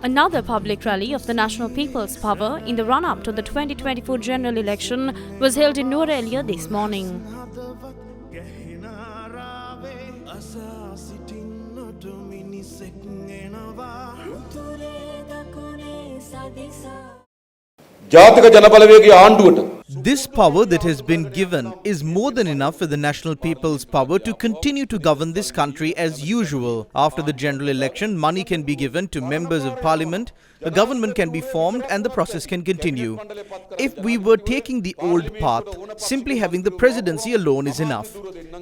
Another public rally of the National People's Power in the run-up to the 2024 general election was held in Nuwara Eliya this morning. This power that has been given is more than enough for the National People's Power to continue to govern this country as usual. After the general election, money can be given to members of parliament, a government can be formed and the process can continue. If we were taking the old path, simply having the presidency alone is enough.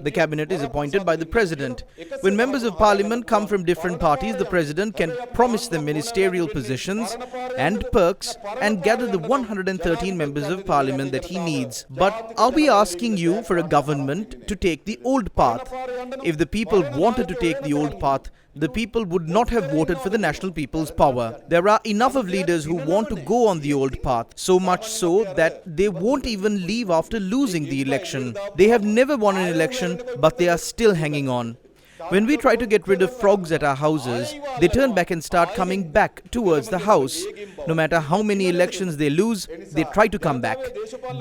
The cabinet is appointed by the president. When members of parliament come from different parties, the president can promise them ministerial positions and perks and gather the 113 members of parliament that he needs. But are we asking you for a government to take the old path? If the people wanted to take the old path, the people would not have voted for the National People's Power. There are enough of leaders who want to go on the old path, so much so that they won't even leave after losing the election. They have never won an election, but they are still hanging on. When we try to get rid of frogs at our houses, they turn back and start coming back towards the house. No matter how many elections they lose, they try to come back.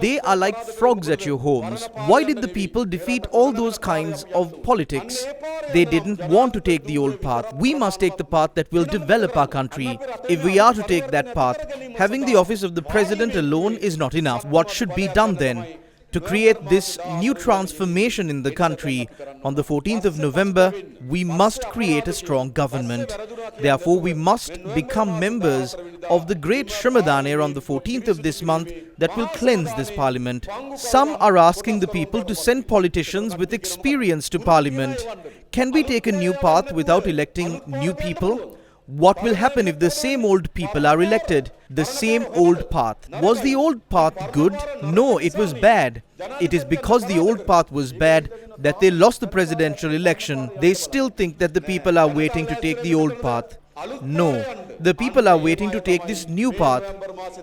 They are like frogs at your homes. Why did the people defeat all those kinds of politics? They didn't want to take the old path. We must take the path that will develop our country. If we are to take that path, having the office of the president alone is not enough. What should be done then? To create this new transformation in the country, on the 14th of November, we must create a strong government. Therefore, we must become members of the great Shramadana on the 14th of this month that will cleanse this parliament. Some are asking the people to send politicians with experience to parliament. Can we take a new path without electing new people? What will happen if the same old people are elected? The same old path. Was the old path good? No, it was bad. It is because the old path was bad that they lost the presidential election. They still think that the people are waiting to take the old path. No, the people are waiting to take this new path.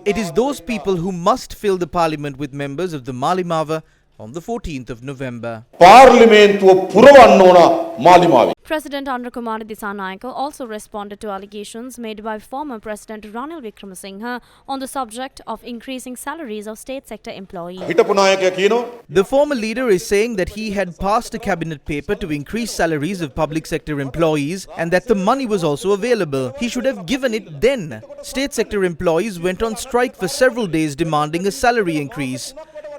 It is those people who must fill the parliament with members of the Malimava on the 14th of November. President Dissanayake also responded to allegations made by former President Ranil Wickremesinghe on the subject of increasing salaries of state sector employees. The former leader is saying that he had passed a cabinet paper to increase salaries of public sector employees and that the money was also available. He should have given it then. State sector employees went on strike for several days demanding a salary increase.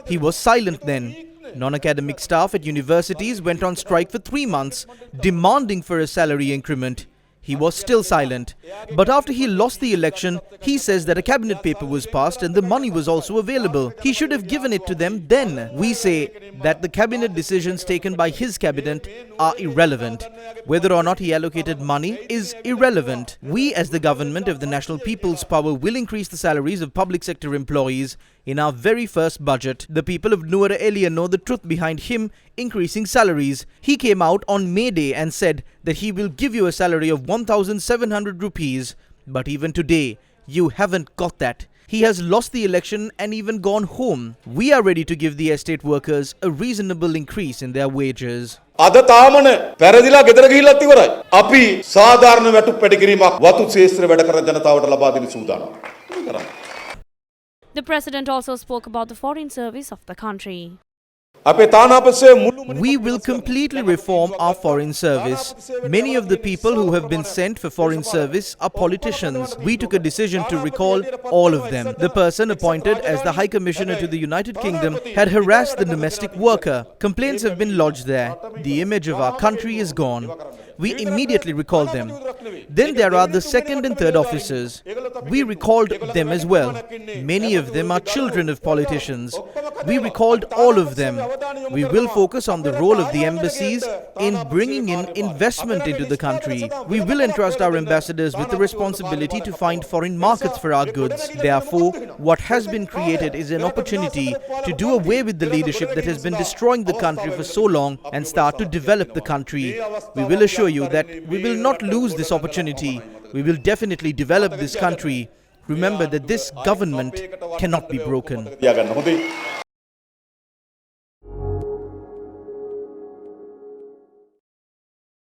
He was silent then. Non-academic staff at universities went on strike for 3 months, demanding for a salary increment. He was still silent. But after he lost the election, he says that a cabinet paper was passed and the money was also available. He should have given it to them then. We say that the cabinet decisions taken by his cabinet are irrelevant. Whether or not he allocated money is irrelevant. We as the government of the National People's Power will increase the salaries of public sector employees in our very first budget. The people of Nuwara Eliya know the truth behind him increasing salaries. He came out on May Day and said that he will give you a salary of 1,700 rupees. But even today, you haven't got that. He has lost the election and even gone home. We are ready to give the estate workers a reasonable increase in their wages. The president also spoke about the foreign service of the country. We will completely reform our foreign service. Many of the people who have been sent for foreign service are politicians. We took a decision to recall all of them. The person appointed as the High Commissioner to the United Kingdom had harassed the domestic worker. Complaints have been lodged there. The image of our country is gone. We immediately recalled them. Then there are the second and third officers. We recalled them as well. Many of them are children of politicians. We recalled all of them. We will focus on the role of the embassies in bringing in investment into the country. We will entrust our ambassadors with the responsibility to find foreign markets for our goods. Therefore, what has been created is an opportunity to do away with the leadership that has been destroying the country for so long and start to develop the country. We will assure you that we will not lose this opportunity. We will definitely develop this country. Remember that this government cannot be broken.